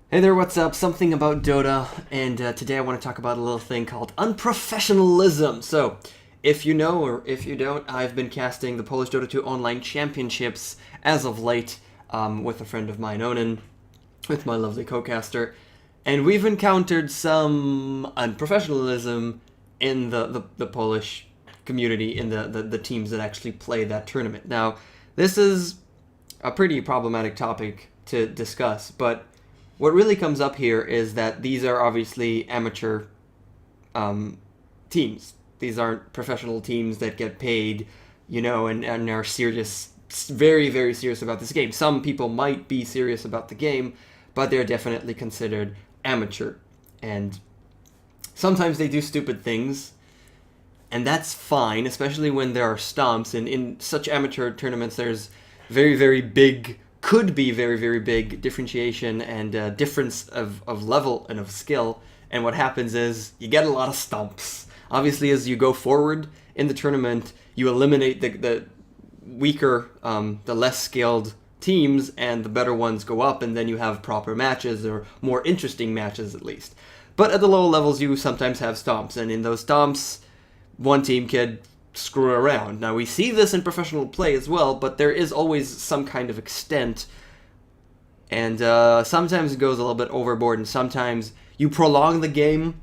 Hey there, what's up? Something about Dota, and today I want to talk about a little thing called unprofessionalism. So, if you know or if you don't, I've been casting the Polish Dota 2 Online Championships as of late with a friend of mine, Onan, with my lovely co-caster, and we've encountered some unprofessionalism in the Polish community, in the teams that actually play that tournament. Now, this is a pretty problematic topic to discuss, but what really comes up here is that these are obviously amateur teams. These aren't professional teams that get paid, and are serious, very, very serious about this game. Some people might be serious about the game, but they're definitely considered amateur. And sometimes they do stupid things, and that's fine, especially when there are stomps. And in such amateur tournaments, there's very, very big, could be very, very big differentiation and difference of level and of skill. And what happens is you get a lot of stomps. Obviously, as you go forward in the tournament, you eliminate the weaker, the less skilled teams, and the better ones go up, and then you have proper matches, or more interesting matches at least. But at the lower levels, you sometimes have stomps, and in those stomps, one team could screw around. Now, we see this in professional play as well, but there is always some kind of extent, and sometimes it goes a little bit overboard, and sometimes you prolong the game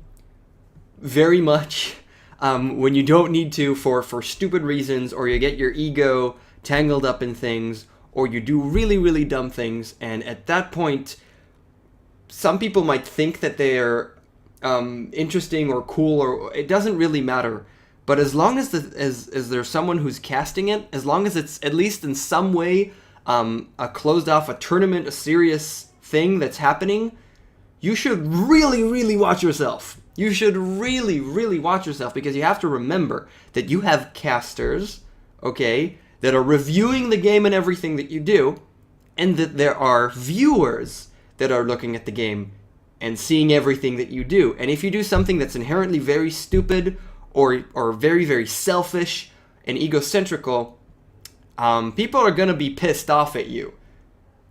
very much when you don't need to for stupid reasons, or you get your ego tangled up in things, or you do really, really dumb things, and at that point, some people might think that they're interesting or cool, or it doesn't really matter. But as long as there's someone who's casting it, as long as it's at least in some way a closed off, a tournament, a serious thing that's happening, you should really, really watch yourself. You should really, really watch yourself, because you have to remember that you have casters, okay, that are reviewing the game and everything that you do, and that there are viewers that are looking at the game and seeing everything that you do. And if you do something that's inherently very stupid or very, very selfish and egocentrical, people are going to be pissed off at you.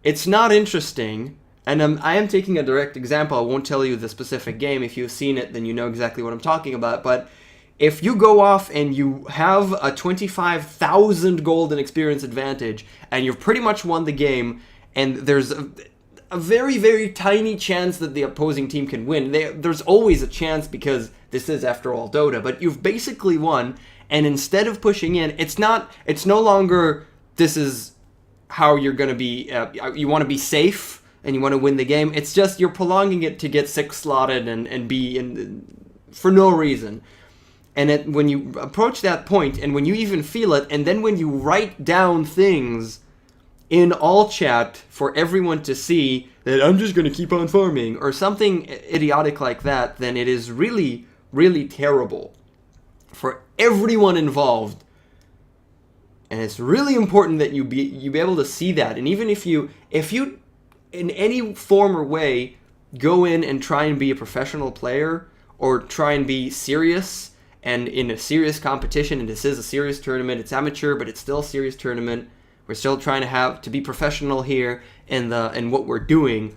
It's not interesting, and I am taking a direct example. I won't tell you the specific game. If you've seen it, then you know exactly what I'm talking about. But if you go off and you have a 25,000 gold and experience advantage, and you've pretty much won the game, and there's a very, very tiny chance that the opposing team can win. There's always a chance, because this is, after all, Dota, but you've basically won, and instead of pushing in, it's no longer, this is how you're going to be, you want to be safe, and you want to win the game. It's just you're prolonging it to get 6 slotted and be in for no reason. And when you approach that point, and when you even feel it, and then when you write down things in all chat for everyone to see that I'm just going to keep on farming, or something idiotic like that, then it is really, really terrible for everyone involved. And it's really important that you be able to see that. And even if you in any form or way go in and try and be a professional player, or try and be serious and in a serious competition, and this is a serious tournament, it's amateur, but it's still a serious tournament. We're still trying to be professional here in what we're doing,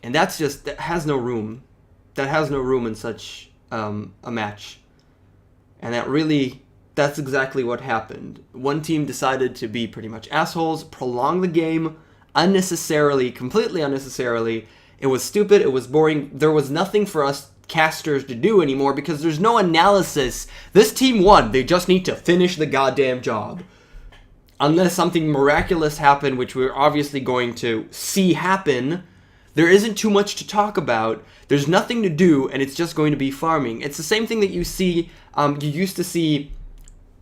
and that has no room. That has no room in such a match, and that's exactly what happened. One team decided to be pretty much assholes, prolong the game unnecessarily, completely unnecessarily. It was stupid. It was boring. There was nothing for us casters to do anymore, because there's no analysis. This team won. They just need to finish the goddamn job. Unless something miraculous happened, which we're obviously going to see happen, there isn't too much to talk about. There's nothing to do, and it's just going to be farming. It's the same thing that you see, you used to see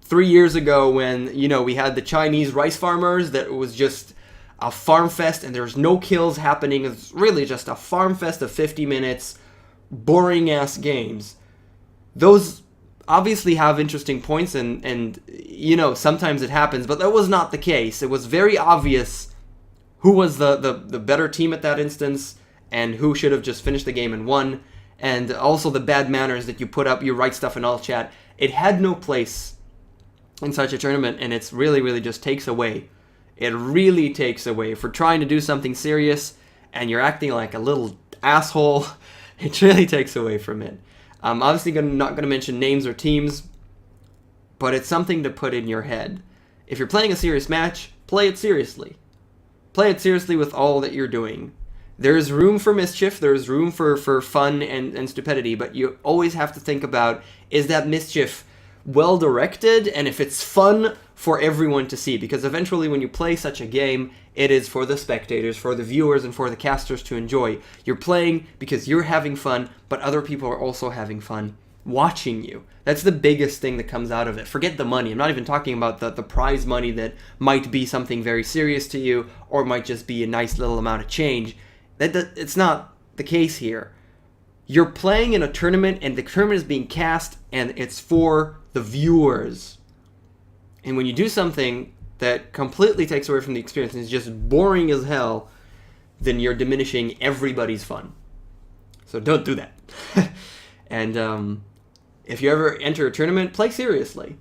3 years ago when, we had the Chinese rice farmers, that was just a farm fest, and there's no kills happening. It's really just a farm fest of 50 minutes, boring-ass games. Those obviously have interesting points, and sometimes it happens, but that was not the case. It was very obvious who was the better team at that instance, and who should have just finished the game and won. And also the bad manners that you put up, you write stuff in all chat. It had no place in such a tournament, and it's really, really just takes away. It really takes away. For trying to do something serious, and you're acting like a little asshole. It really takes away from it. I'm obviously not going to mention names or teams, but it's something to put in your head. If you're playing a serious match, play it seriously. Play it seriously with all that you're doing. There's room for mischief, there's room for fun and stupidity, but you always have to think about, is that mischief well directed, and if it's fun for everyone to see? Because eventually when you play such a game, it is for the spectators, for the viewers, and for the casters to enjoy. You're playing because you're having fun, but other people are also having fun watching you. That's the biggest thing that comes out of it. Forget the money. I'm not even talking about the prize money that might be something very serious to you, or might just be a nice little amount of change. It's not the case here. You're playing in a tournament, and the tournament is being cast, and it's for the viewers. And when you do something that completely takes away from the experience and is just boring as hell, then you're diminishing everybody's fun. So don't do that. And if you ever enter a tournament, play seriously.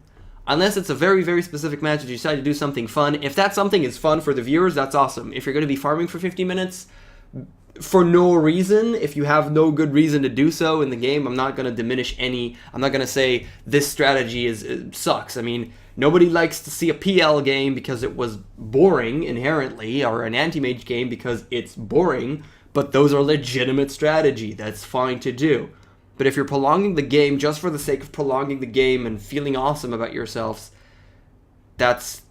Unless it's a very, very specific match that you decide to do something fun. If that something is fun for the viewers, that's awesome. If you're going to be farming for 50 minutes for no reason, if you have no good reason to do so in the game, I'm not going to diminish any. I'm not going to say this strategy sucks. I mean, nobody likes to see a PL game because it was boring inherently, or an anti-mage game because it's boring, but those are legitimate strategy. That's fine to do. But if you're prolonging the game just for the sake of prolonging the game and feeling awesome about yourselves, that's...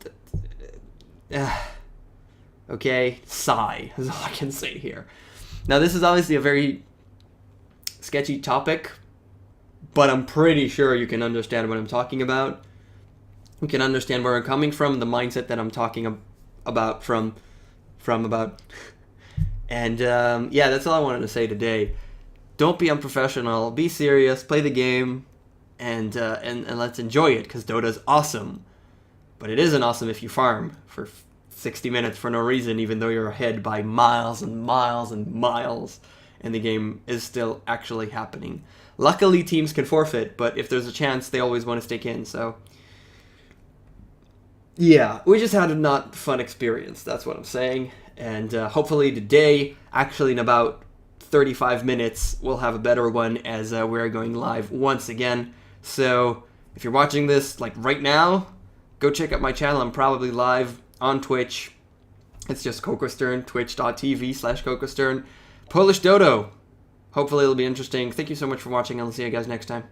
okay? Sigh is all I can say here. Now, this is obviously a very sketchy topic, but I'm pretty sure you can understand what I'm talking about. You can understand where I'm coming from, the mindset that I'm talking about from about. And yeah, that's all I wanted to say today. Don't be unprofessional. Be serious. Play the game, and let's enjoy it, because Dota's awesome. But it isn't awesome if you farm for 60 minutes for no reason, even though you're ahead by miles and miles and miles, and the game is still actually happening. Luckily, teams can forfeit, but if there's a chance, they always want to stick in. So yeah, we just had a not fun experience. That's what I'm saying. And hopefully today, actually in about 35 minutes, we'll have a better one, as we're going live once again. So if you're watching this like right now, go check out my channel. I'm probably live on Twitch. It's just KOKOStern, twitch.tv/KOKOStern. Polish Dodo. Hopefully it'll be interesting. Thank you so much for watching, and I'll see you guys next time.